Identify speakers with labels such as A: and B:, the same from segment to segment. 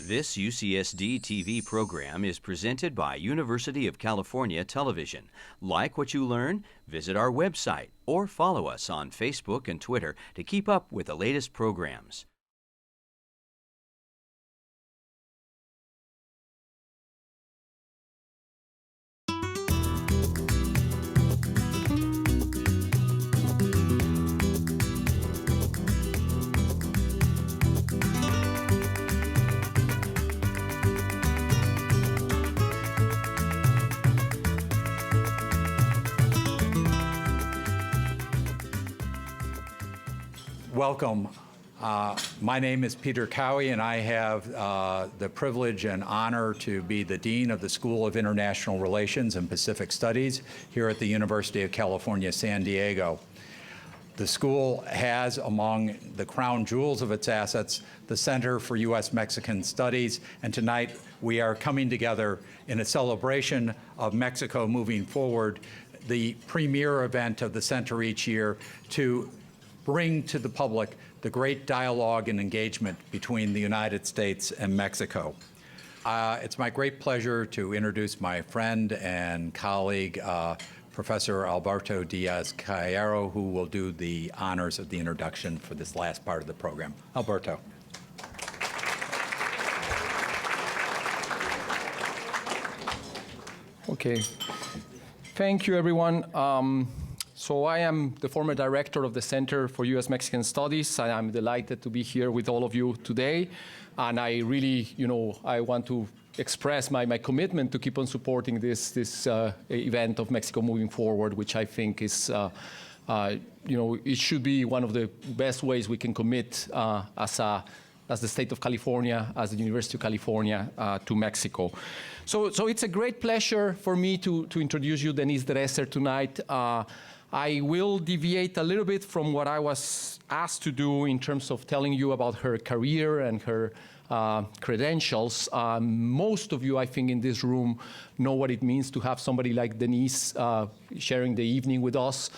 A: This UCSD TV program is presented by University of California Television. Like what you learn? Visit our website or follow us on Facebook and Twitter to keep up with the latest programs.
B: Welcome. My name is Peter Cowie, and I have the privilege and honor to be the Dean of the School of International Relations and Pacific Studies here at the University of California, San Diego. The school has, among the crown jewels of its assets, the Center for U.S.-Mexican Studies, and tonight we are coming together in a celebration of Mexico moving forward, the premier event of the center each year, to bring to the public the great dialogue and engagement between the United States and Mexico. It's my great pleasure to introduce my friend and colleague, Professor Alberto Diaz-Caballero, who will do the honors of the introduction for this last part of the program. Alberto.
C: Okay. Thank you, everyone. So I am the former director of the Center for U.S.-Mexican Studies, and I'm delighted to be here with all of you today. And I really, I want to express my commitment to keep on supporting this event of Mexico moving forward, which I think is, it should be one of the best ways we can commit as the state of California, as the University of California, to Mexico. So it's a great pleasure for me to introduce you, Denise Dresser, tonight. I will deviate a little bit from what I was asked to do in terms of telling you about her career and her credentials. Most of you, I think, in this room know what it means to have somebody like Denise sharing the evening with us.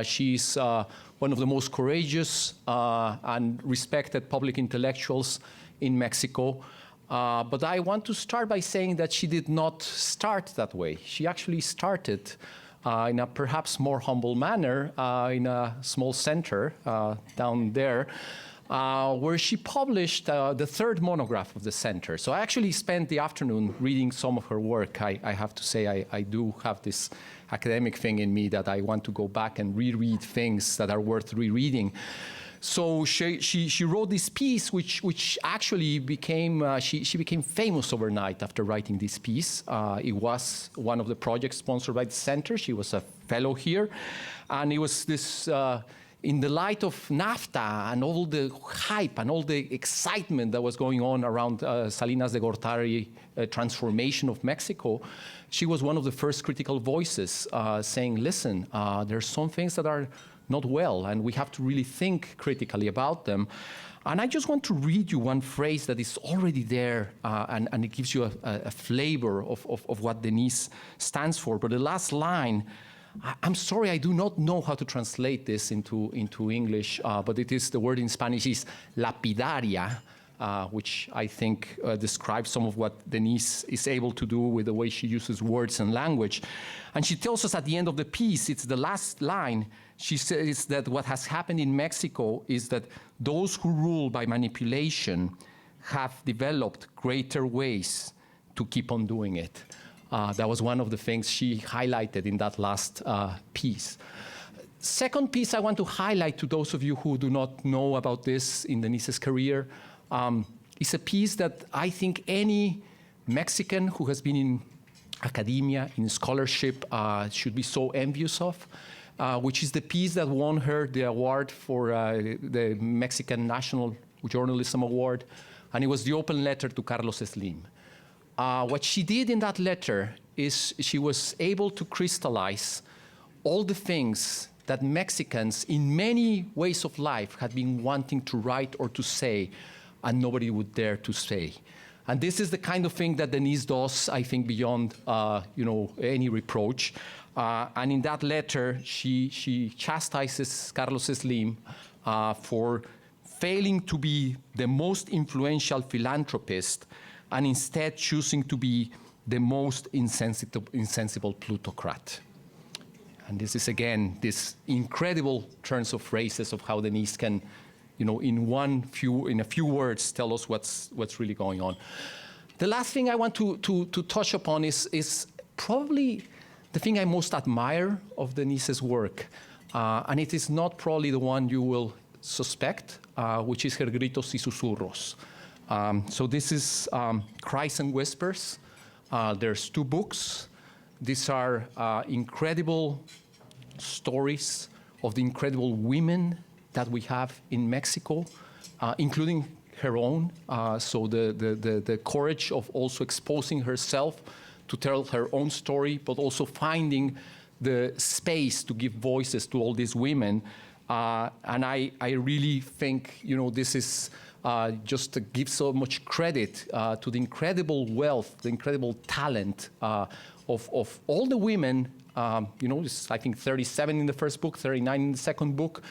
C: She's one of the most courageous and respected public intellectuals in Mexico. But I want to start by saying that she did not start that way. She actually started in a perhaps more humble manner in a small center down there, where she published the third monograph of the center. So I actually spent the afternoon reading some of her work. I have to say I do have this academic thing in me that I want to go back and reread things that are worth rereading. So she wrote this piece, which actually became, she became famous overnight after writing this piece. It was one of the projects sponsored by the center. She was a fellow here. And it was this, in the light of NAFTA and all the hype and all the excitement that was going on around Salinas de Gortari transformation of Mexico, she was one of the first critical voices saying, listen, there's some things that are not well, and we have to really think critically about them. And I just want to read you one phrase that is already there, and it gives you a flavor of what Denise stands for. But the last line, I'm sorry, I do not know how to translate this into English, but it is, the word in Spanish is lapidaria, which I think describes some of what Denise is able to do with the way she uses words and language. And she tells us at the end of the piece, it's the last line, she says that what has happened in Mexico is that those who rule by manipulation have developed greater ways to keep on doing it. That was one of the things she highlighted in that last piece. Second piece I want to highlight to those of you who do not know about this in Denise's career is a piece that I think any Mexican who has been in academia, in scholarship, should be so envious of, which is the piece that won her the award for the Mexican National Journalism Award, and it was the open letter to Carlos Slim. What she did in that letter is she was able to crystallize all the things that Mexicans in many ways of life had been wanting to write or to say, and nobody would dare to say. And this is the kind of thing that Denise does, I think, beyond any reproach. And in that letter, she chastises Carlos Slim for failing to be the most influential philanthropist and instead choosing to be the most insensible plutocrat. And this is, again, this incredible turns of phrases of how Denise can, in a few words, tell us what's really going on. The last thing I want to touch upon is probably the thing I most admire of Denise's work. And it is not probably the one you will suspect, which is her gritos y susurros. So this is Cries and Whispers. There's 2 books. These are incredible stories of the incredible women that we have in Mexico, including her own. So the courage of also exposing herself to tell her own story, but also finding the space to give voices to all these women. And I really think, this is just to give so much credit to the incredible wealth, the incredible talent of all the women, it's, I think, 37 in the first book, 39 in the second book,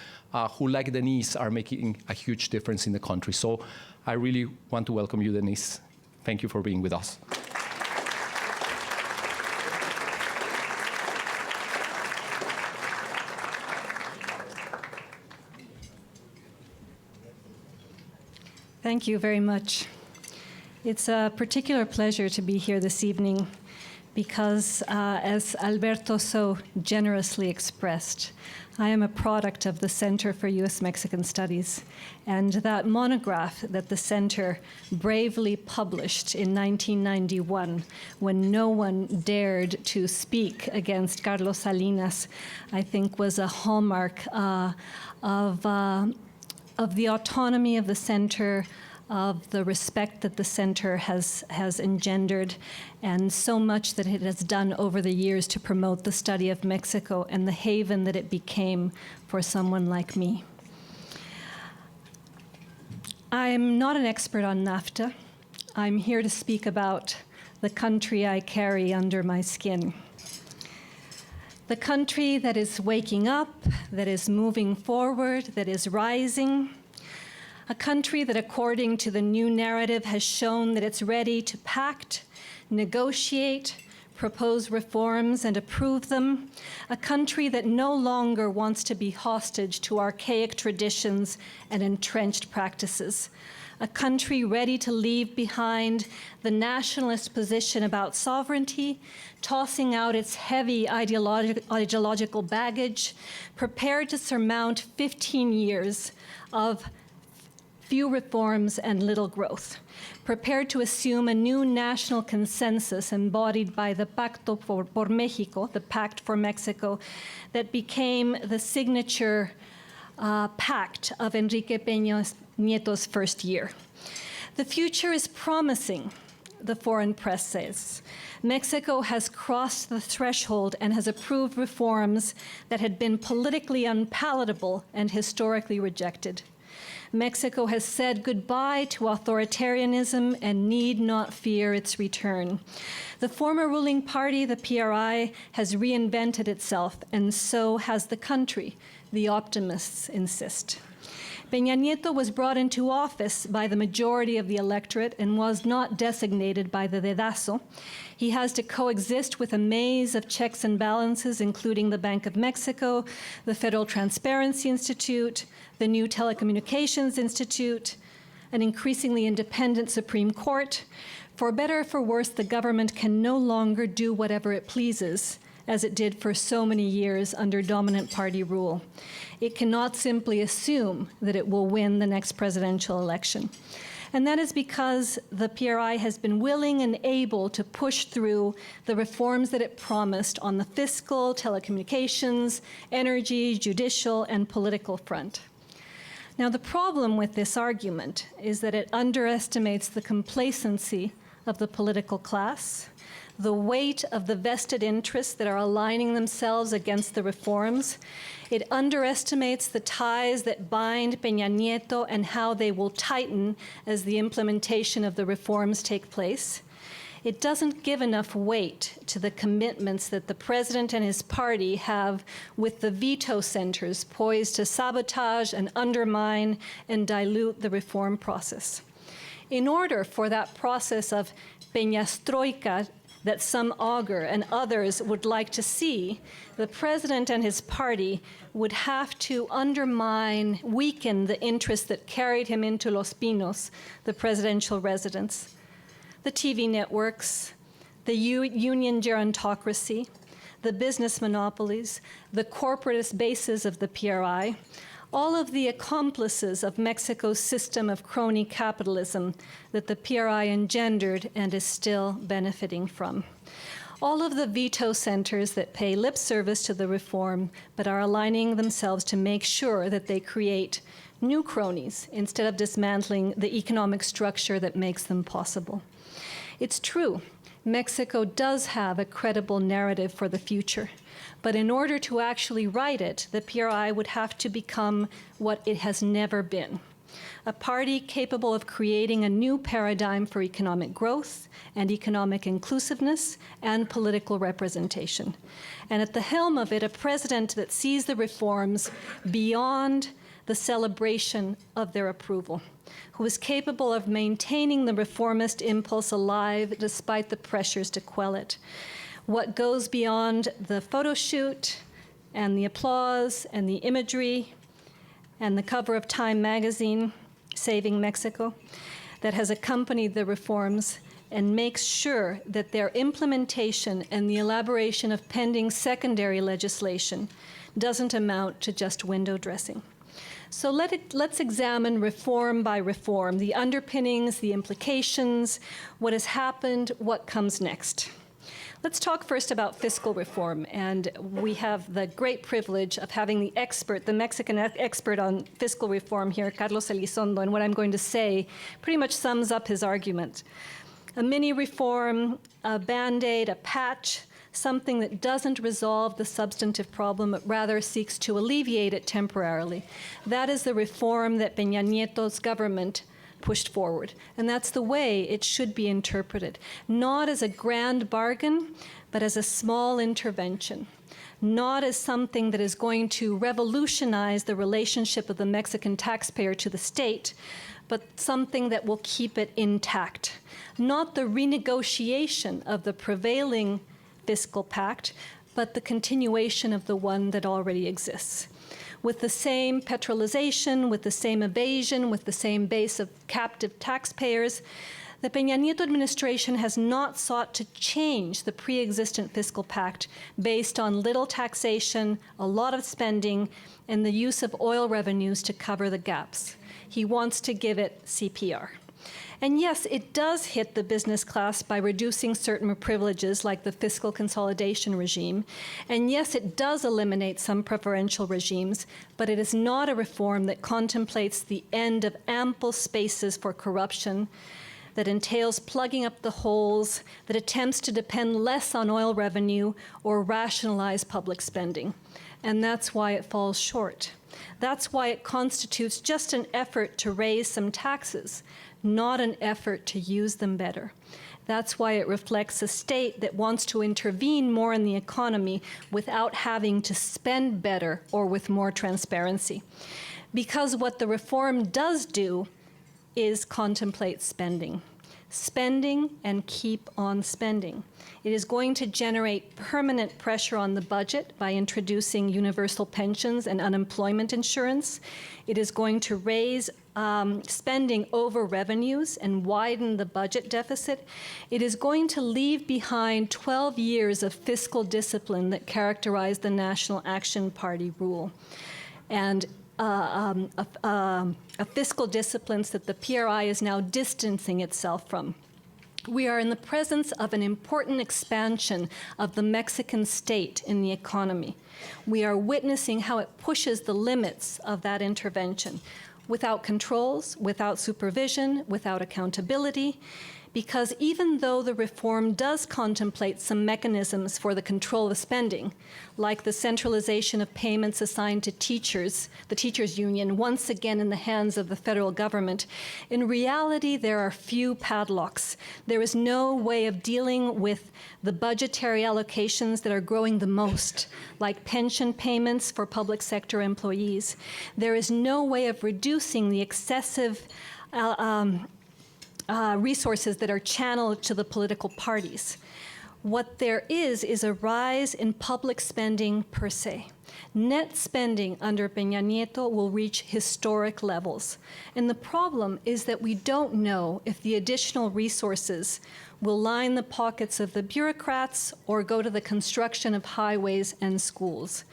C: who, like Denise, are making a huge difference in the country. So I really want to welcome you, Denise. Thank you for being with us.
D: Thank you very much. It's a particular pleasure to be here this evening because, as Alberto so generously expressed, I am a product of the Center for U.S.-Mexican Studies, and that monograph that the Center bravely published in 1991, when no one dared to speak against Carlos Salinas, I think was a hallmark of the autonomy of the Center, of the respect that the Center has engendered, and so much that it has done over the years to promote the study of Mexico and the haven that it became for someone like me. I'm not an expert on NAFTA. I'm here to speak about the country I carry under my skin. The country that is waking up, that is moving forward, that is rising. A country that, according to the new narrative, has shown that it's ready to pact, negotiate, propose reforms, and approve them. A country that no longer wants to be hostage to archaic traditions and entrenched practices. A country ready to leave behind the nationalist position about sovereignty, tossing out its heavy ideological baggage, prepared to surmount 15 years of few reforms and little growth, prepared to assume a new national consensus embodied by the Pacto por México, the Pact for Mexico, that became the signature pact of Enrique Peña Nieto's first year. The future is promising, the foreign press says. Mexico has crossed the threshold and has approved reforms that had been politically unpalatable and historically rejected. Mexico has said goodbye to authoritarianism and need not fear its return. The former ruling party, the PRI, has reinvented itself, and so has the country, the optimists insist. Peña Nieto was brought into office by the majority of the electorate and was not designated by the dedazo. He has to coexist with a maze of checks and balances, including the Bank of Mexico, the Federal Transparency Institute, the new Telecommunications Institute, an increasingly independent Supreme Court. For better or for worse, the government can no longer do whatever it pleases, as it did for so many years under dominant party rule. It cannot simply assume that it will win the next presidential election. And that is because the PRI has been willing and able to push through the reforms that it promised on the fiscal, telecommunications, energy, judicial, and political front. Now, the problem with this argument is that it underestimates the complacency of the political class, the weight of the vested interests that are aligning themselves against the reforms. It underestimates the ties that bind Peña Nieto and how they will tighten as the implementation of the reforms take place. It doesn't give enough weight to the commitments that the president and his party have with the veto centers poised to sabotage and undermine and dilute the reform process. In order for that process of peñastroika that some augur and others would like to see, the president and his party would have to undermine, weaken the interests that carried him into Los Pinos, the presidential residence, the TV networks, the union gerontocracy, the business monopolies, the corporatist bases of the PRI, all of the accomplices of Mexico's system of crony capitalism that the PRI engendered and is still benefiting from. All of the veto centers that pay lip service to the reform but are aligning themselves to make sure that they create new cronies instead of dismantling the economic structure that makes them possible. It's true, Mexico does have a credible narrative for the future. But in order to actually write it, the PRI would have to become what it has never been: a party capable of creating a new paradigm for economic growth and economic inclusiveness and political representation. And at the helm of it, a president that sees the reforms beyond the celebration of their approval, who is capable of maintaining the reformist impulse alive despite the pressures to quell it. What goes beyond the photo shoot and the applause and the imagery and the cover of Time magazine, Saving Mexico, that has accompanied the reforms and makes sure that their implementation and the elaboration of pending secondary legislation doesn't amount to just window dressing. So let's examine reform by reform, the underpinnings, the implications, what has happened, what comes next. Let's talk first about fiscal reform, and we have the great privilege of having the expert, the Mexican expert on fiscal reform here, Carlos Elizondo, and what I'm going to say pretty much sums up his argument. A mini reform, a Band-Aid, a patch, something that doesn't resolve the substantive problem, but rather seeks to alleviate it temporarily. That is the reform that Peña Nieto's government pushed forward. And that's the way it should be interpreted. Not as a grand bargain, but as a small intervention. Not as something that is going to revolutionize the relationship of the Mexican taxpayer to the state, but something that will keep it intact. Not the renegotiation of the prevailing fiscal pact, but the continuation of the one that already exists. With the same petrolization, with the same evasion, with the same base of captive taxpayers, the Peña Nieto administration has not sought to change the pre-existent fiscal pact based on little taxation, a lot of spending, and the use of oil revenues to cover the gaps. He wants to give it CPR. And yes, it does hit the business class by reducing certain privileges like the fiscal consolidation regime. And yes, it does eliminate some preferential regimes, but it is not a reform that contemplates the end of ample spaces for corruption, that entails plugging up the holes, that attempts to depend less on oil revenue or rationalize public spending. And that's why it falls short. That's why it constitutes just an effort to raise some taxes, not an effort to use them better. That's why it reflects a state that wants to intervene more in the economy without having to spend better or with more transparency. Because what the reform does do is contemplate spending. Spending and keep on spending. It is going to generate permanent pressure on the budget by introducing universal pensions and unemployment insurance. It is going to raise spending over revenues and widen the budget deficit. It is going to leave behind 12 years of fiscal discipline that characterized the National Action Party rule, and a fiscal disciplines that the PRI is now distancing itself from. We are in the presence of an important expansion of the Mexican state in the economy. We are witnessing how it pushes the limits of that intervention without controls, without supervision, without accountability, because even though the reform does contemplate some mechanisms for the control of spending, like the centralization of payments assigned to teachers, the teachers' union, once again in the hands of the federal government, in reality there are few padlocks. There is no way of dealing with the budgetary allocations that are growing the most, like pension payments for public sector employees. There is no way of reducing the excessive resources that are channeled to the political parties. What there is a rise in public spending per se. Net spending under Peña Nieto will reach historic levels. And the problem is that we don't know if the additional resources will line the pockets of the bureaucrats or go to the construction of highways and schools.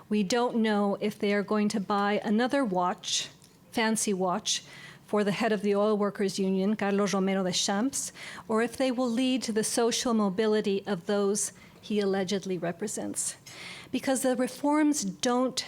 D: We don't know if they are going to buy another watch, fancy watch, for the head of the Oil Workers Union, Carlos Romero de Champs, or if they will lead to the social mobility of those he allegedly represents. Because the reforms don't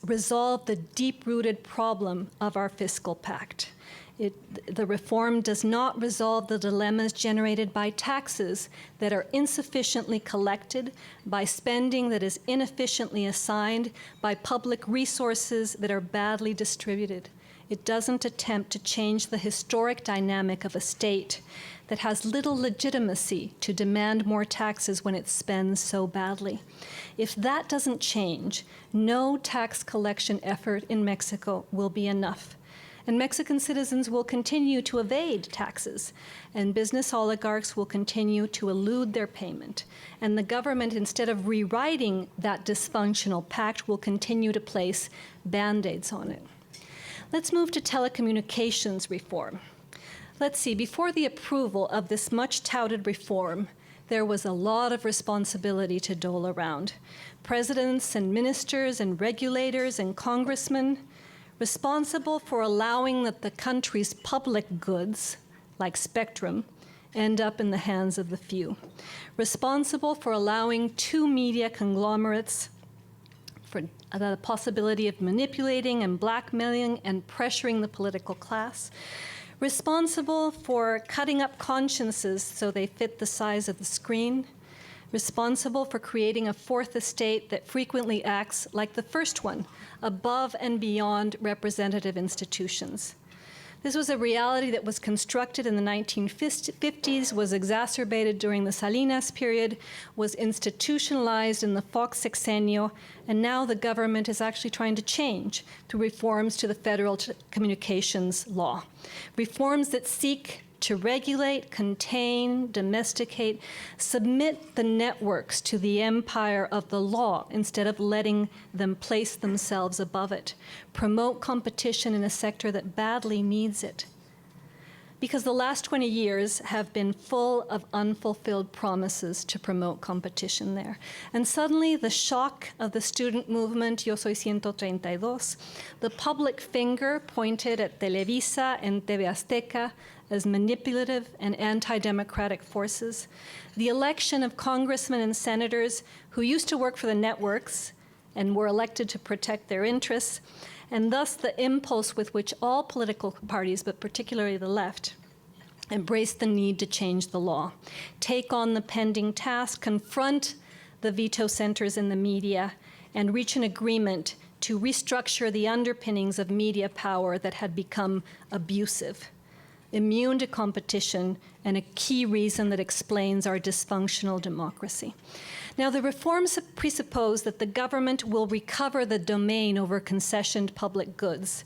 D: resolve the deep-rooted problem of our fiscal pact. The reform does not resolve the dilemmas generated by taxes that are insufficiently collected, by spending that is inefficiently assigned, by public resources that are badly distributed. It doesn't attempt to change the historic dynamic of a state that has little legitimacy to demand more taxes when it spends so badly. If that doesn't change, no tax collection effort in Mexico will be enough. And Mexican citizens will continue to evade taxes, and business oligarchs will continue to elude their payment. And the government, instead of rewriting that dysfunctional pact, will continue to place Band-Aids on it. Let's move to telecommunications reform. Let's see, before the approval of this much-touted reform, there was a lot of responsibility to dole around. Presidents and ministers and regulators and congressmen responsible for allowing that the country's public goods, like spectrum, end up in the hands of the few. Responsible for allowing two media conglomerates for the possibility of manipulating and blackmailing and pressuring the political class. Responsible for cutting up consciences so they fit the size of the screen. Responsible for creating a fourth estate that frequently acts like the first one, above and beyond representative institutions. This was a reality that was constructed in the 1950s, was exacerbated during the Salinas period, was institutionalized in the Fox sexenio, and now the government is actually trying to change through reforms to the federal communications law. Reforms that seek to regulate, contain, domesticate, submit the networks to the empire of the law instead of letting them place themselves above it, promote competition in a sector that badly needs it. Because the last 20 years have been full of unfulfilled promises to promote competition there. And suddenly the shock of the student movement, Yo Soy 132, the public finger pointed at Televisa and TV Azteca as manipulative and anti-democratic forces, the election of congressmen and senators who used to work for the networks and were elected to protect their interests, and thus the impulse with which all political parties, but particularly the left, embraced the need to change the law, take on the pending task, confront the veto centers in the media, and reach an agreement to restructure the underpinnings of media power that had become abusive, immune to competition, and a key reason that explains our dysfunctional democracy. Now, the reforms presuppose that the government will recover the domain over concessioned public goods.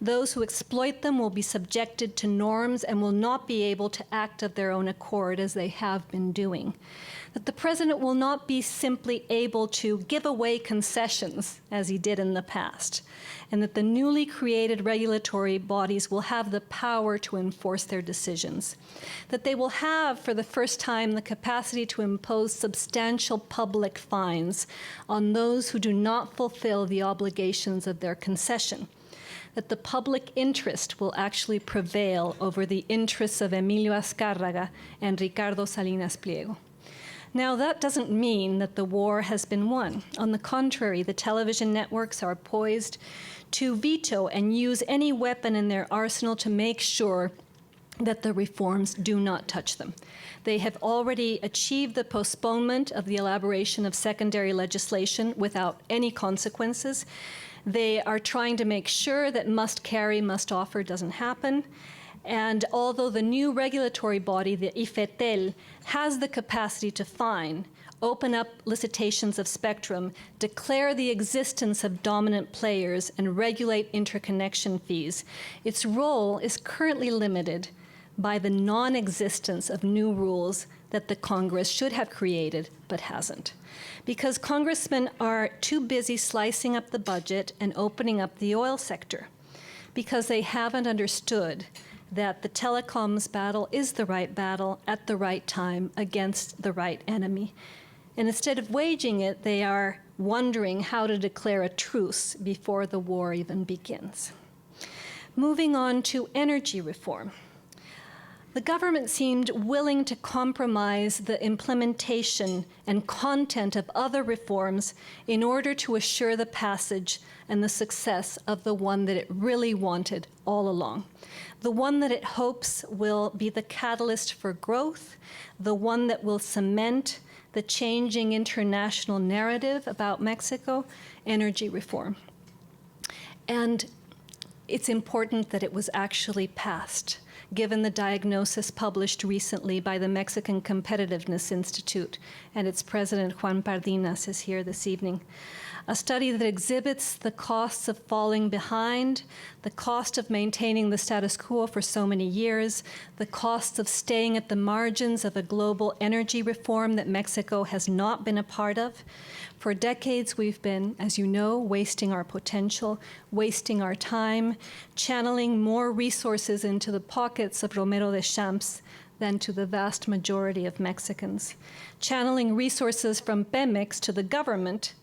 D: Those who exploit them will be subjected to norms and will not be able to act of their own accord as they have been doing. That the president will not be simply able to give away concessions as he did in the past, and that the newly created regulatory bodies will have the power to enforce their decisions. That they will have, for the first time, the capacity to impose substantial public fines on those who do not fulfill the obligations of their concession. That the public interest will actually prevail over the interests of Emilio Azcárraga and Ricardo Salinas Pliego. Now, that doesn't mean that the war has been won. On the contrary, the television networks are poised to veto and use any weapon in their arsenal to make sure that the reforms do not touch them. They have already achieved the postponement of the elaboration of secondary legislation without any consequences. They are trying to make sure that must carry, must offer doesn't happen. And although the new regulatory body, the IFETEL, has the capacity to fine, open up licitations of spectrum, declare the existence of dominant players, and regulate interconnection fees, its role is currently limited by the non-existence of new rules that the Congress should have created but hasn't. Because congressmen are too busy slicing up the budget and opening up the oil sector, because they haven't understood that the telecoms battle is the right battle at the right time against the right enemy. And instead of waging it, they are wondering how to declare a truce before the war even begins. Moving on to energy reform. The government seemed willing to compromise the implementation and content of other reforms in order to assure the passage and the success of the one that it really wanted all along. The one that it hopes will be the catalyst for growth, the one that will cement the changing international narrative about Mexico, energy reform. And it's important that it was actually passed, given the diagnosis published recently by the Mexican Competitiveness Institute, and its president, Juan Pardinas, is here this evening. A study that exhibits the costs of falling behind, the cost of maintaining the status quo for so many years, the costs of staying at the margins of a global energy reform that Mexico has not been a part of. For decades, we've been, as you know, wasting our potential, wasting our time, channeling more resources into the pockets of Romero de Champs than to the vast majority of Mexicans, channeling resources from Pemex to the government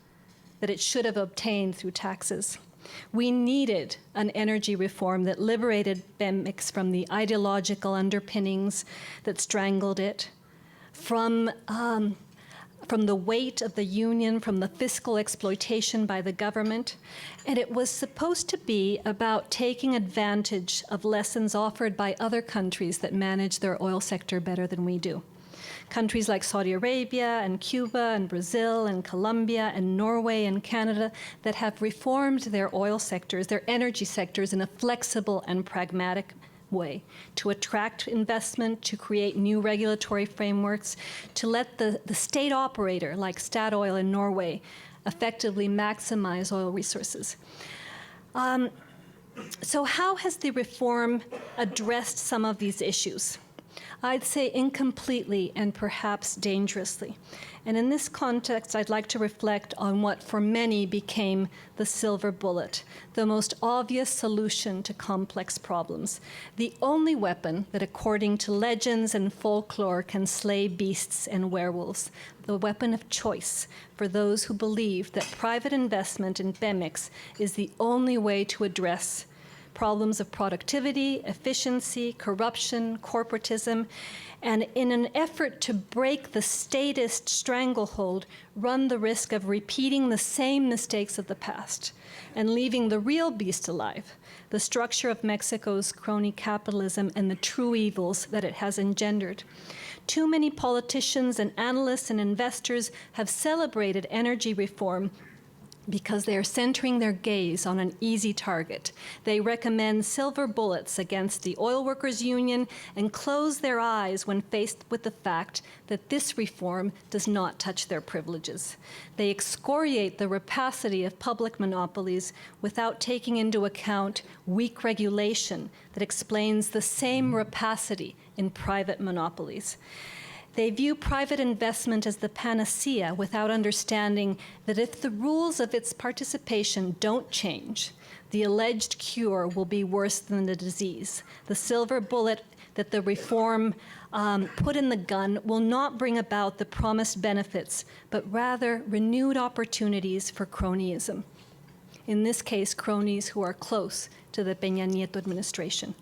D: that it should have obtained through taxes. We needed an energy reform that liberated Pemex from the ideological underpinnings that strangled it, from the weight of the union, from the fiscal exploitation by the government. And it was supposed to be about taking advantage of lessons offered by other countries that manage their oil sector better than we do. Countries like Saudi Arabia and Cuba and Brazil and Colombia and Norway and Canada that have reformed their oil sectors, their energy sectors, in a flexible and pragmatic way to attract investment, to create new regulatory frameworks, to let the state operator, like Statoil in Norway, effectively maximize oil resources. So how has the reform addressed some of these issues? I'd say incompletely and perhaps dangerously. And in this context, I'd like to reflect on what for many became the silver bullet, the most obvious solution to complex problems, the only weapon that, according to legends and folklore, can slay beasts and werewolves, the weapon of choice for those who believe that private investment in Pemex is the only way to address problems of productivity, efficiency, corruption, corporatism, and in an effort to break the statist stranglehold, run the risk of repeating the same mistakes of the past and leaving the real beast alive, the structure of Mexico's crony capitalism and the true evils that it has engendered. Too many politicians and analysts and investors have celebrated energy reform because they are centering their gaze on an easy target. They recommend silver bullets against the oil workers' union and close their eyes when faced with the fact that this reform does not touch their privileges. They excoriate the rapacity of public monopolies without taking into account weak regulation that explains the same rapacity in private monopolies. They view private investment as the panacea without understanding that if the rules of its participation don't change, the alleged cure will be worse than the disease. The silver bullet that the reform put in the gun will not bring about the promised benefits, but rather renewed opportunities for cronyism. In this case, cronies who are close to the Peña Nieto administration.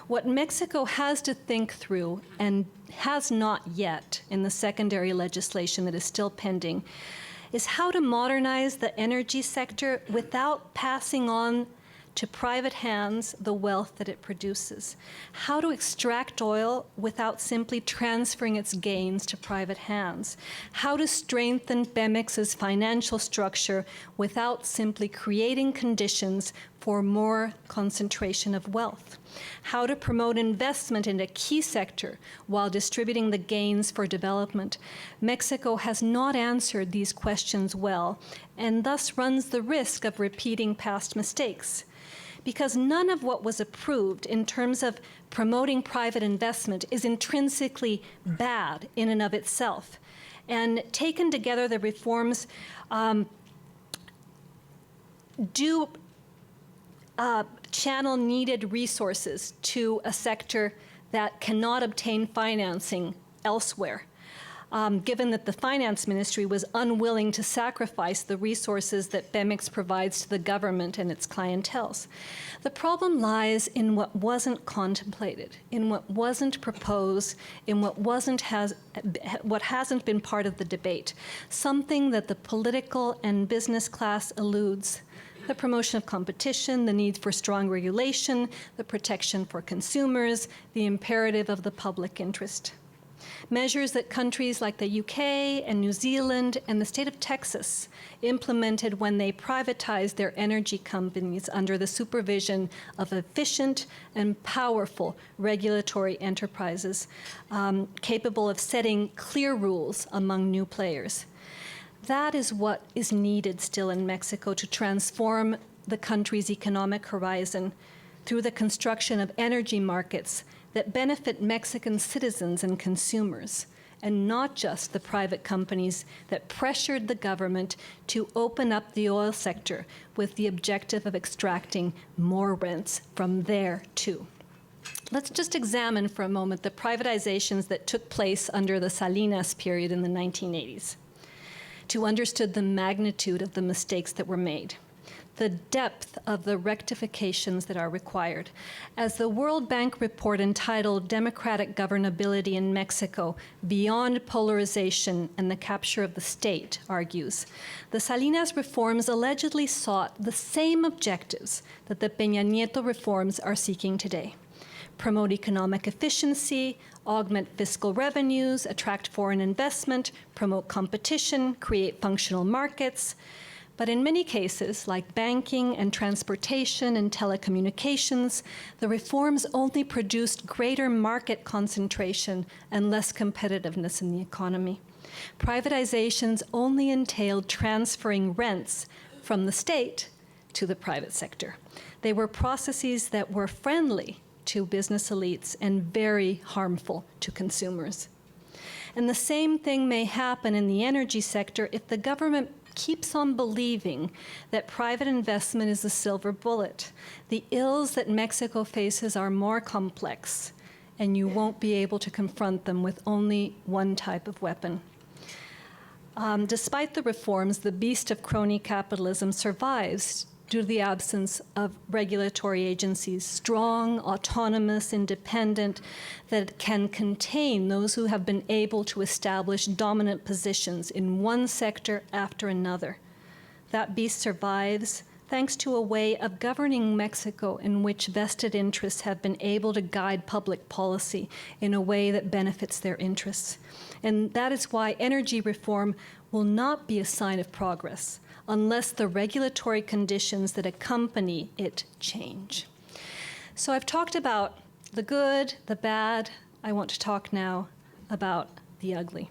D: What Mexico has to think through, and has not yet in the secondary legislation that is still pending, is how to modernize the energy sector without passing on to private hands the wealth that it produces, how to extract oil without simply transferring its gains to private hands, how to strengthen Pemex's financial structure without simply creating conditions for more concentration of wealth, how to promote investment in a key sector while distributing the gains for development. Mexico has not answered these questions well, and thus runs the risk of repeating past mistakes. Because none of what was approved in terms of promoting private investment is intrinsically bad in and of itself. And taken together, the reforms do channel needed resources to a sector that cannot obtain financing elsewhere, given that the finance ministry was unwilling to sacrifice the resources that Pemex provides to the government and its clienteles. The problem lies in what wasn't contemplated, in what wasn't proposed, in what hasn't been part of the debate, something that the political and business class eludes. The promotion of competition, the need for strong regulation, the protection for consumers, the imperative of the public interest. Measures that countries like the UK and New Zealand and the state of Texas implemented when they privatized their energy companies under the supervision of efficient and powerful regulatory enterprises, capable of setting clear rules among new players. That is what is needed still in Mexico to transform the country's economic horizon through the construction of energy markets that benefit Mexican citizens and consumers, and not just the private companies that pressured the government to open up the oil sector with the objective of extracting more rents from there too. Let's just examine for a moment the privatizations that took place under the Salinas period in the 1980s. To understand the magnitude of the mistakes that were made, the depth of the rectifications that are required. As the World Bank report entitled Democratic Governability in Mexico, Beyond Polarization and the Capture of the State argues, the Salinas reforms allegedly sought the same objectives that the Peña Nieto reforms are seeking today. Promote economic efficiency, augment fiscal revenues, attract foreign investment, promote competition, create functional markets. But in many cases, like banking and transportation and telecommunications, the reforms only produced greater market concentration and less competitiveness in the economy. Privatizations only entailed transferring rents from the state to the private sector. They were processes that were friendly to business elites and very harmful to consumers. And the same thing may happen in the energy sector if the government keeps on believing that private investment is a silver bullet. The ills that Mexico faces are more complex, and you won't be able to confront them with only one type of weapon. Despite the reforms, the beast of crony capitalism survives due to the absence of regulatory agencies, strong, autonomous, independent, that can contain those who have been able to establish dominant positions in one sector after another. That beast survives thanks to a way of governing Mexico in which vested interests have been able to guide public policy in a way that benefits their interests. And that is why energy reform will not be a sign of progress unless the regulatory conditions that accompany it change. So I've talked about the good, the bad. I want to talk now about the ugly.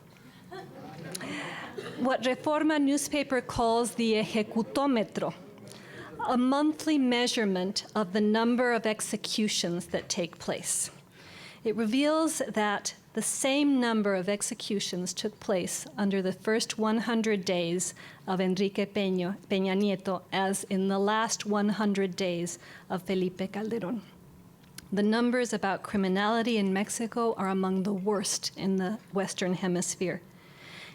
D: What Reforma newspaper calls the ejecutómetro, a monthly measurement of the number of executions that take place. It reveals that the same number of executions took place under the first 100 days of Enrique Peña Nieto as in the last 100 days of Felipe Calderón. The numbers about criminality in Mexico are among the worst in the Western Hemisphere.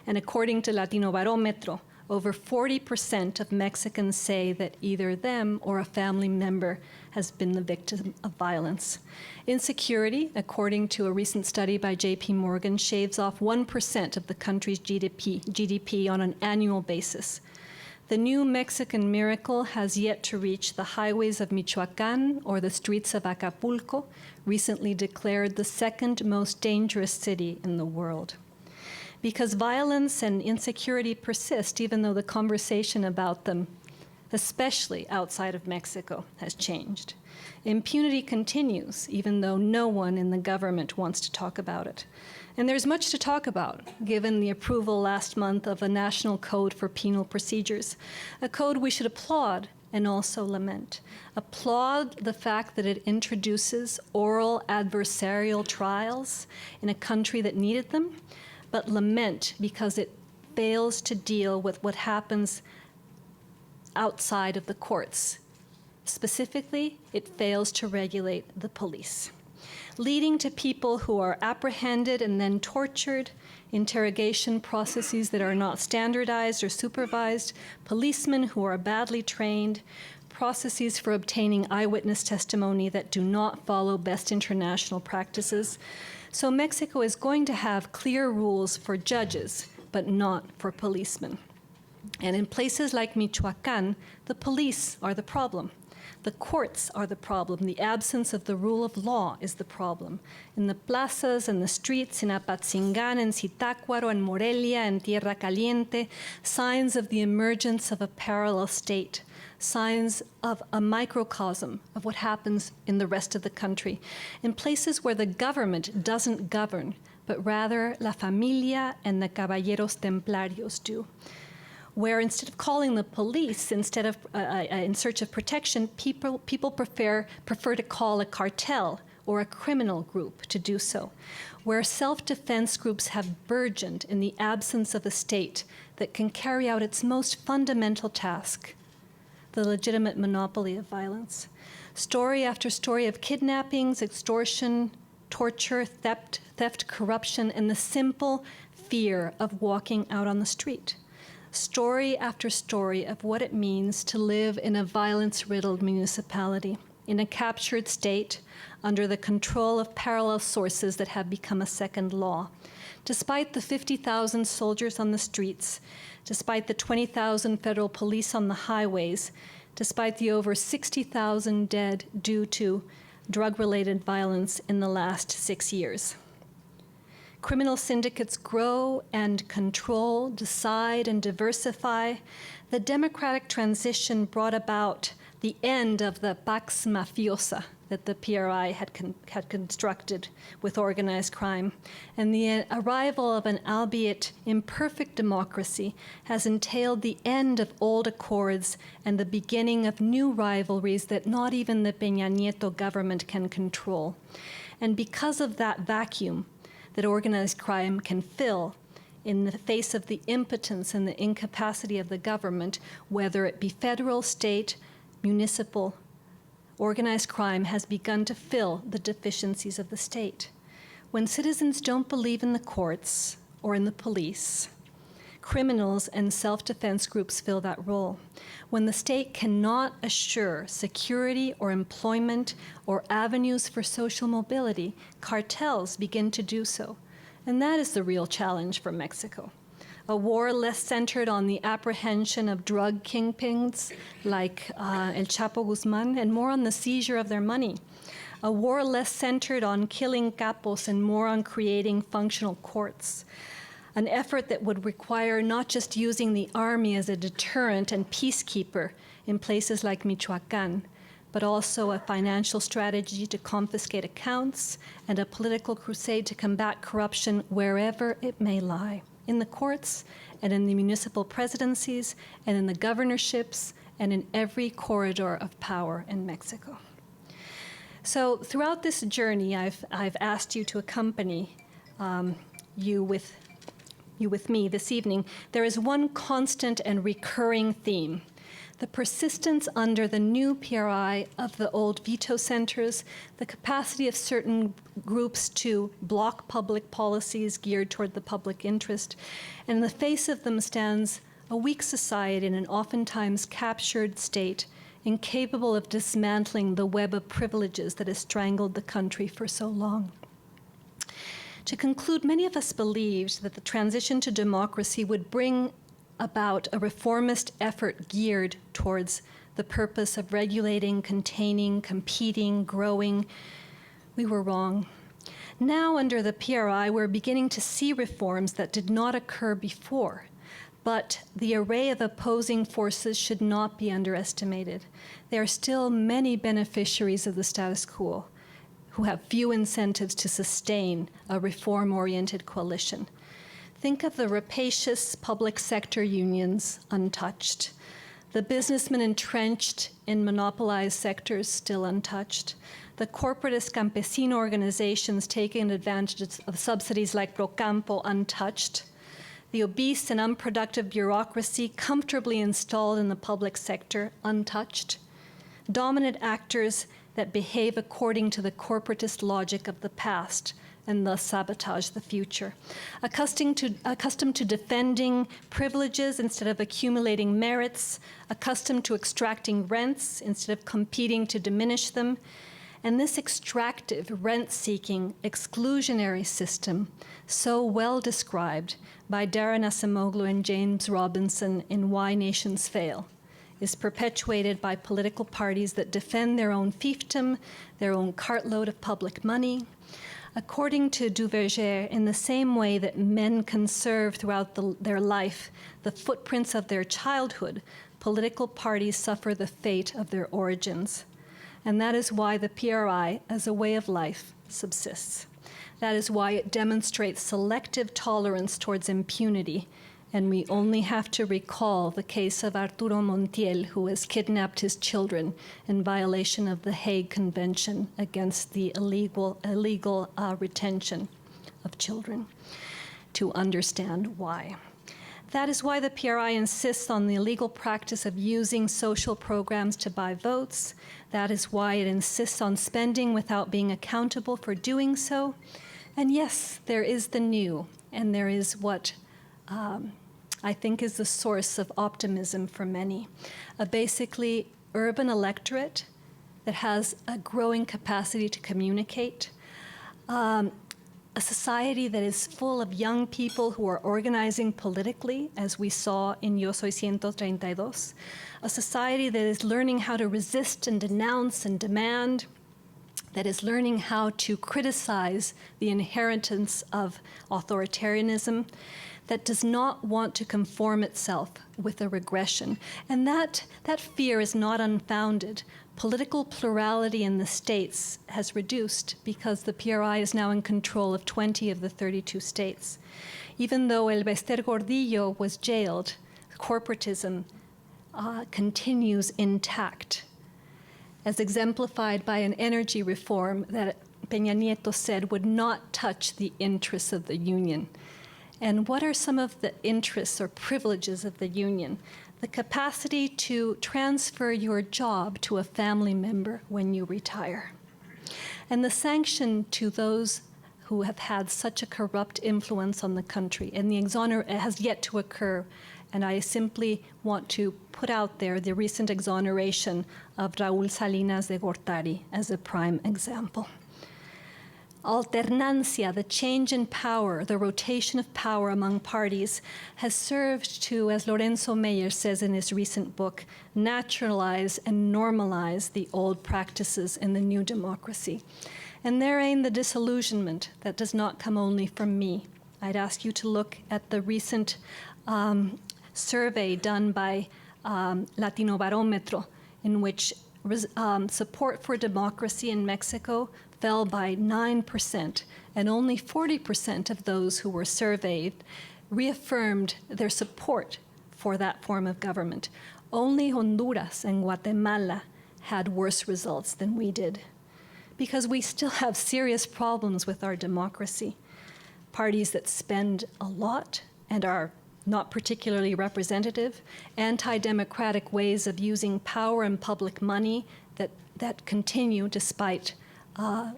D: And according to Latino Barometro, over 40% of Mexicans say that either them or a family member has been the victim of violence. Insecurity, according to a recent study by J.P. Morgan, shaves off 1% of the country's GDP on an annual basis. The new Mexican miracle has yet to reach the highways of Michoacán or the streets of Acapulco, recently declared the second most dangerous city in the world. Because violence and insecurity persist, even though the conversation about them, especially outside of Mexico, has changed. Impunity continues, even though no one in the government wants to talk about it. And there's much to talk about, given the approval last month of a national code for penal procedures, a code we should applaud and also lament. Applaud the fact that it introduces oral adversarial trials in a country that needed them, but lament because it fails to deal with what happens outside of the courts. Specifically, it fails to regulate the police, leading to people who are apprehended and then tortured, interrogation processes that are not standardized or supervised, policemen who are badly trained, processes for obtaining eyewitness testimony that do not follow best international practices. So Mexico is going to have clear rules for judges, but not for policemen. And in places like Michoacán, the police are the problem. The courts are the problem. The absence of the rule of law is the problem. In the plazas and the streets, in Apatzingán, in Zitácuaro, in Morelia, in Tierra Caliente, signs of the emergence of a parallel state, signs of a microcosm of what happens in the rest of the country, in places where the government doesn't govern, but rather la familia and the caballeros templarios do, where instead of calling the police, instead of in search of protection, people prefer to call a cartel or a criminal group to do so, where self-defense groups have burgeoned in the absence of a state that can carry out its most fundamental task, the legitimate monopoly of violence. Story after story of kidnappings, extortion, torture, theft, corruption, and the simple fear of walking out on the street. Story after story of what it means to live in a violence-riddled municipality, in a captured state, under the control of parallel sources that have become a second law. Despite the 50,000 soldiers on the streets, despite the 20,000 federal police on the highways, despite the over 60,000 dead due to drug-related violence in the last 6 years. Criminal syndicates grow and control, decide and diversify. The democratic transition brought about the end of the Pax Mafiosa that the PRI had constructed with organized crime. And the arrival of an albeit imperfect democracy has entailed the end of old accords and the beginning of new rivalries that not even the Peña Nieto government can control. And because of that vacuum that organized crime can fill in the face of the impotence and the incapacity of the government, whether it be federal, state, municipal, organized crime has begun to fill the deficiencies of the state. When citizens don't believe in the courts or in the police, criminals and self-defense groups fill that role. When the state cannot assure security or employment or avenues for social mobility, cartels begin to do so. And that is the real challenge for Mexico. A war less centered on the apprehension of drug kingpins like El Chapo Guzman and more on the seizure of their money. A war less centered on killing capos and more on creating functional courts. An effort that would require not just using the army as a deterrent and peacekeeper in places like Michoacán, but also a financial strategy to confiscate accounts and a political crusade to combat corruption wherever it may lie, in the courts and in the municipal presidencies and in the governorships and in every corridor of power in Mexico. So throughout this journey, I've asked you to accompany you with me this evening. There is one constant and recurring theme: the persistence under the new PRI of the old veto centers, the capacity of certain groups to block public policies geared toward the public interest, and in the face of them stands a weak society in an oftentimes captured state, incapable of dismantling the web of privileges that has strangled the country for so long. To conclude, many of us believed that the transition to democracy would bring about a reformist effort geared towards the purpose of regulating, containing, competing, growing. We were wrong. Now, under the PRI, we're beginning to see reforms that did not occur before, but the array of opposing forces should not be underestimated. There are still many beneficiaries of the status quo who have few incentives to sustain a reform-oriented coalition. Think of the rapacious public sector unions untouched, the businessmen entrenched in monopolized sectors still untouched, the corporatist campesino organizations taking advantage of subsidies like Procampo untouched, the obese and unproductive bureaucracy comfortably installed in the public sector untouched, dominant actors that behave according to the corporatist logic of the past and thus sabotage the future. Accustomed to defending privileges instead of accumulating merits, accustomed to extracting rents instead of competing to diminish them. And this extractive, rent-seeking, exclusionary system, so well described by Darren Acemoglu and James Robinson in Why Nations Fail, is perpetuated by political parties that defend their own fiefdom, their own cartload of public money. According to Duverger, in the same way that men conserve throughout their life the footprints of their childhood, political parties suffer the fate of their origins. And that is why the PRI, as a way of life, subsists. That is why it demonstrates selective tolerance towards impunity. And we only have to recall the case of Arturo Montiel, who has kidnapped his children in violation of the Hague Convention against the illegal retention of children, to understand why. That is why the PRI insists on the illegal practice of using social programs to buy votes. That is why it insists on spending without being accountable for doing so. And yes, there is the new, and there is what I think is the source of optimism for many. A basically urban electorate that has a growing capacity to communicate, a society that is full of young people who are organizing politically, as we saw in Yo Soy 132, a society that is learning how to resist and denounce and demand, that is learning how to criticize the inheritance of authoritarianism, that does not want to conform itself with a regression. And that fear is not unfounded. Political plurality in the states has reduced because the PRI is now in control of 20 of the 32 states. Even though El Bester Gordillo was jailed, corporatism continues intact, as exemplified by an energy reform that Peña Nieto said would not touch the interests of the union. And what are some of the interests or privileges of the union? The capacity to transfer your job to a family member when you retire. And the sanction to those who have had such a corrupt influence on the country. And the exoneration has yet to occur. And I simply want to put out there the recent exoneration of Raúl Salinas de Gortari as a prime example. Alternancia, the change in power, the rotation of power among parties, has served to, as Lorenzo Meyer says in his recent book, naturalize and normalize the old practices in the new democracy. And therein the disillusionment that does not come only from me. I'd ask you to look at the recent survey done by Latino Barometro, in which support for democracy in Mexico fell by 9%, and only 40% of those who were surveyed reaffirmed their support for that form of government. Only Honduras and Guatemala had worse results than we did, because we still have serious problems with our democracy. Parties that spend a lot and are not particularly representative, anti-democratic ways of using power and public money that continue despite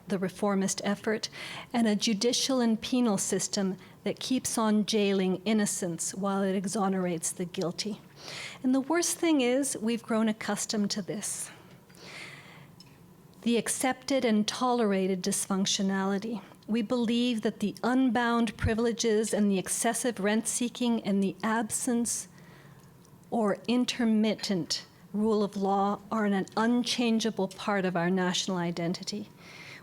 D: the reformist effort, and a judicial and penal system that keeps on jailing innocents while it exonerates the guilty. And the worst thing is, we've grown accustomed to this. The accepted and tolerated dysfunctionality. We believe that the unbound privileges and the excessive rent-seeking and the absence or intermittent rule of law are an unchangeable part of our national identity.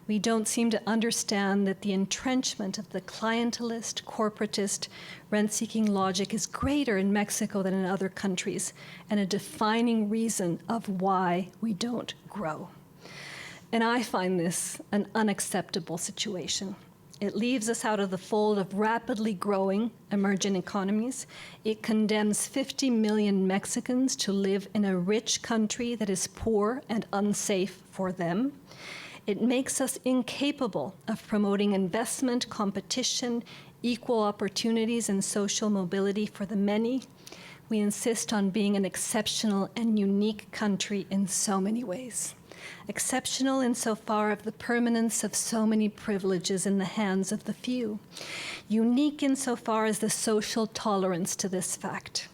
D: We don't seem to understand that the entrenchment of the clientelist, corporatist, rent-seeking logic is greater in Mexico than in other countries, and a defining reason of why we don't grow. And I find this an unacceptable situation. It leaves us out of the fold of rapidly growing emerging economies. It condemns 50 million Mexicans to live in a rich country that is poor and unsafe for them. It makes us incapable of promoting investment, competition, equal opportunities, and social mobility for the many. We insist on being an exceptional and unique country in so many ways. Exceptional insofar of the permanence of so many privileges in the hands of the few. Unique insofar as the social tolerance to this fact.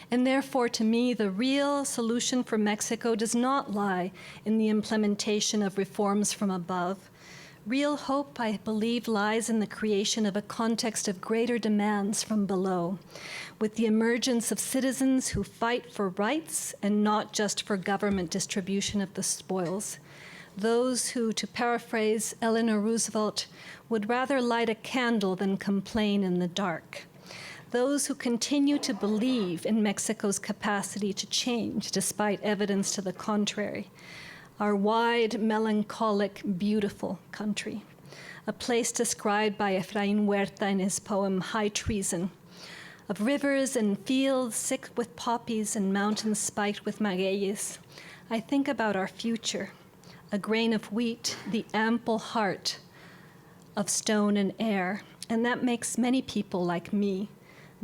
D: And therefore, to me, the real solution for Mexico does not lie in the implementation of reforms from above. Real hope, I believe, lies in the creation of a context of greater demands from below, with the emergence of citizens who fight for rights and not just for government distribution of the spoils. Those who, to paraphrase Eleanor Roosevelt, would rather light a candle than complain in the dark. Those who continue to believe in Mexico's capacity to change despite evidence to the contrary. Our wide, melancholic, beautiful country. A place described by Efraín Huerta in his poem High Treason. Of rivers and fields sick with poppies and mountains spiked with magueyes. I think about our future. A grain of wheat, the ample heart of stone and air. And that makes many people like me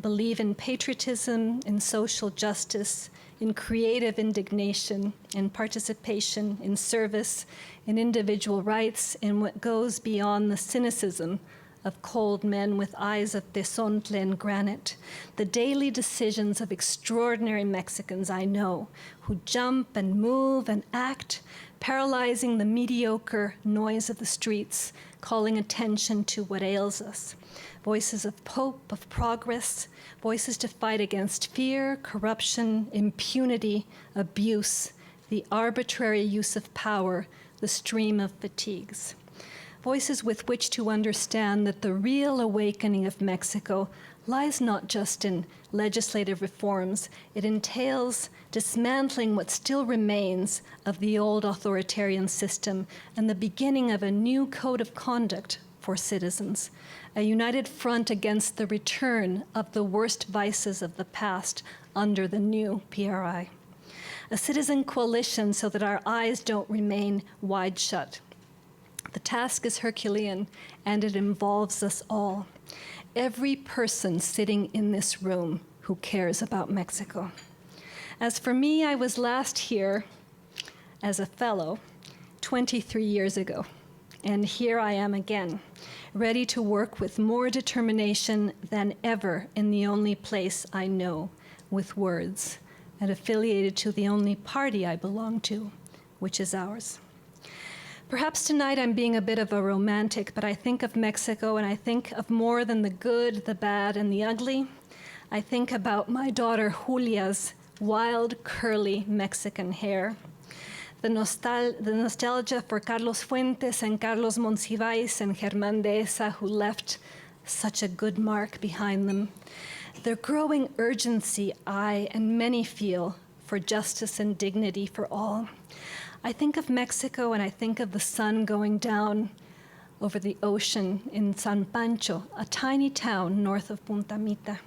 D: believe in patriotism, in social justice, in creative indignation, in participation, in service, in individual rights, in what goes beyond the cynicism of cold men with eyes of tezontle and granite, the daily decisions of extraordinary Mexicans I know, who jump and move and act, paralyzing the mediocre noise of the streets, calling attention to what ails us. Voices of hope, of progress, voices to fight against fear, corruption, impunity, abuse, the arbitrary use of power, the stream of fatigues. Voices with which to understand that the real awakening of Mexico lies not just in legislative reforms, it entails dismantling what still remains of the old authoritarian system and the beginning of a new code of conduct for citizens, a united front against the return of the worst vices of the past under the new PRI. A citizen coalition so that our eyes don't remain wide shut. The task is Herculean, and it involves us all. Every person sitting in this room who cares about Mexico. As for me, I was last here as a fellow 23 years ago, and here I am again, ready to work with more determination than ever in the only place I know, with words, and affiliated to the only party I belong to, which is ours. Perhaps tonight I'm being a bit of a romantic, but I think of Mexico and I think of more than the good, the bad, and the ugly. I think about my daughter Julia's wild, curly Mexican hair. The nostalgia for Carlos Fuentes and Carlos Monsiváis and Germán Dehesa, who left such a good mark behind them. The growing urgency I and many feel for justice and dignity for all. I think of Mexico and I think of the sun going down over the ocean in San Pancho, a tiny town north of Punta Mita.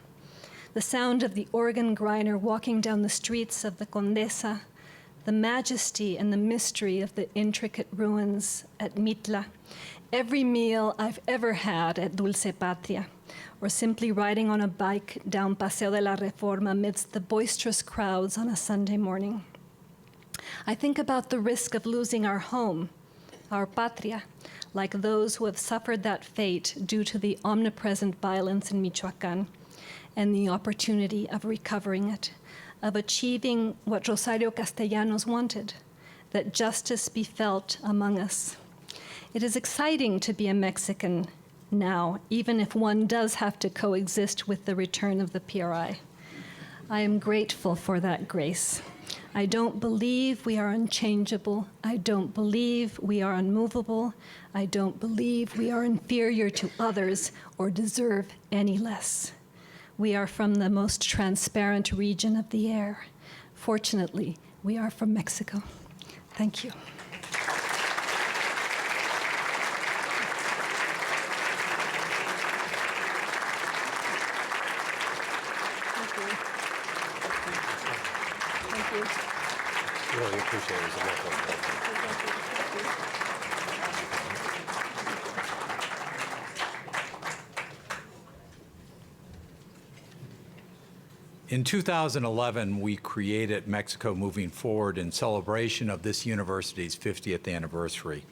D: The sound of the organ grinder walking down the streets of the Condesa, the majesty and the mystery of the intricate ruins at Mitla, every meal I've ever had at Dulce Patria, or simply riding on a bike down Paseo de la Reforma amidst the boisterous crowds on a Sunday morning. I think about the risk of losing our home, our patria, like those who have suffered that fate due to the omnipresent violence in Michoacán, and the opportunity of recovering it, of achieving what Rosario Castellanos wanted, that justice be felt among us. It is exciting to be a Mexican now, even if one does have to coexist with the return of the PRI. I am grateful for that grace. I don't believe we are unchangeable. I don't believe we are unmovable. I don't believe we are inferior to others or deserve any less. We are from the most transparent region of the air. Fortunately, we are from Mexico. Thank you.
B: Really appreciate it. It was a local involvement. In 2011, we created Mexico Moving Forward in celebration of this university's 50th anniversary.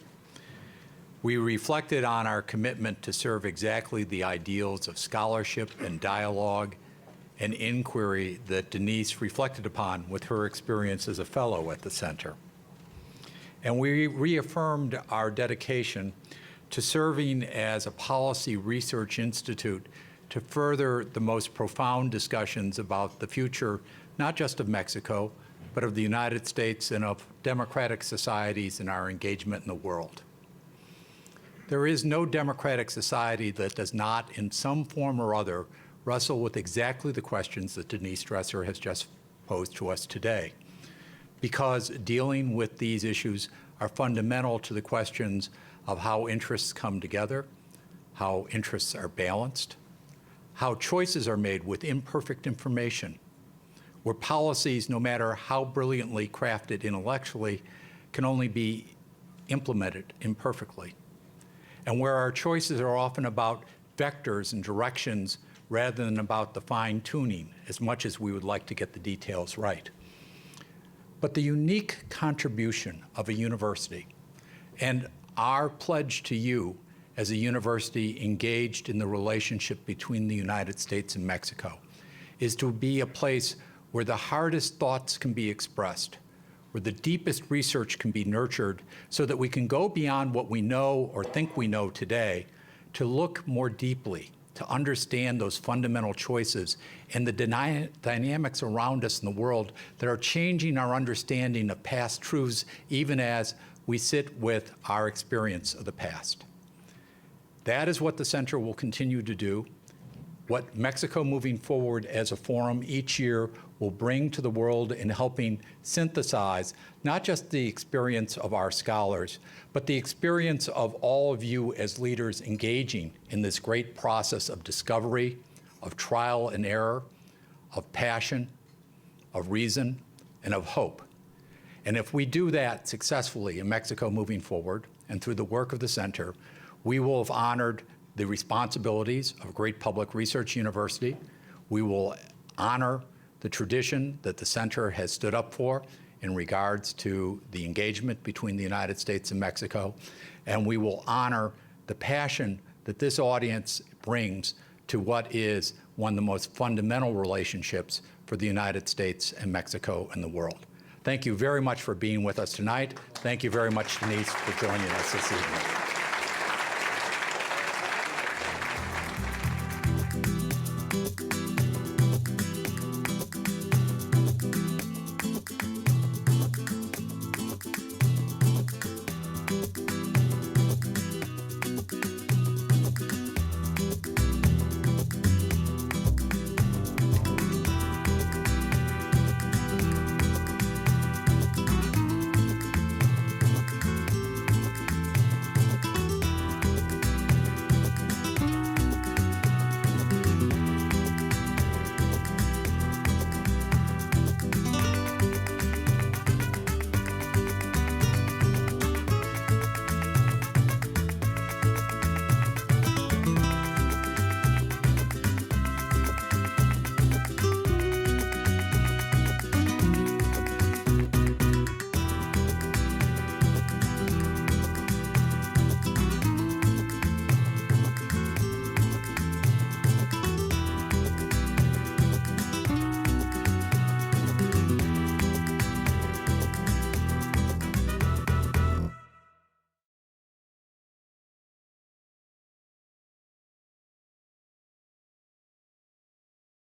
B: We reflected on our commitment to serve exactly the ideals of scholarship and dialogue and inquiry that Denise reflected upon with her experience as a fellow at the center. And we reaffirmed our dedication to serving as a policy research institute to further the most profound discussions about the future, not just of Mexico, but of the United States and of democratic societies and our engagement in the world. There is no democratic society that does not, in some form or other, wrestle with exactly the questions that Denise Dresser has just posed to us today, because dealing with these issues are fundamental to the questions of how interests come together, how interests are balanced, how choices are made with imperfect information, where policies, no matter how brilliantly crafted intellectually, can only be implemented imperfectly, and where our choices are often about vectors and directions rather than about the fine-tuning, as much as we would like to get the details right. But the unique contribution of a university and our pledge to you as a university engaged in the relationship between the United States and Mexico is to be a place where the hardest thoughts can be expressed, where the deepest research can be nurtured, so that we can go beyond what we know or think we know today to look more deeply, to understand those fundamental choices and the dynamics around us in the world that are changing our understanding of past truths, even as we sit with our experience of the past. That is what the Center will continue to do, what Mexico Moving Forward as a forum each year will bring to the world in helping synthesize not just the experience of our scholars, but the experience of all of you as leaders engaging in this great process of discovery, of trial and error, of passion, of reason, and of hope. And if we do that successfully in Mexico Moving Forward and through the work of the Center, we will have honored the responsibilities of a great public research university. We will honor the tradition that the Center has stood up for in regards to the engagement between the United States and Mexico. And we will honor the passion that this audience brings to what is one of the most fundamental relationships for the United States and Mexico and the world. Thank you very much for being with us tonight. Thank you very much, Denise, for joining us this evening.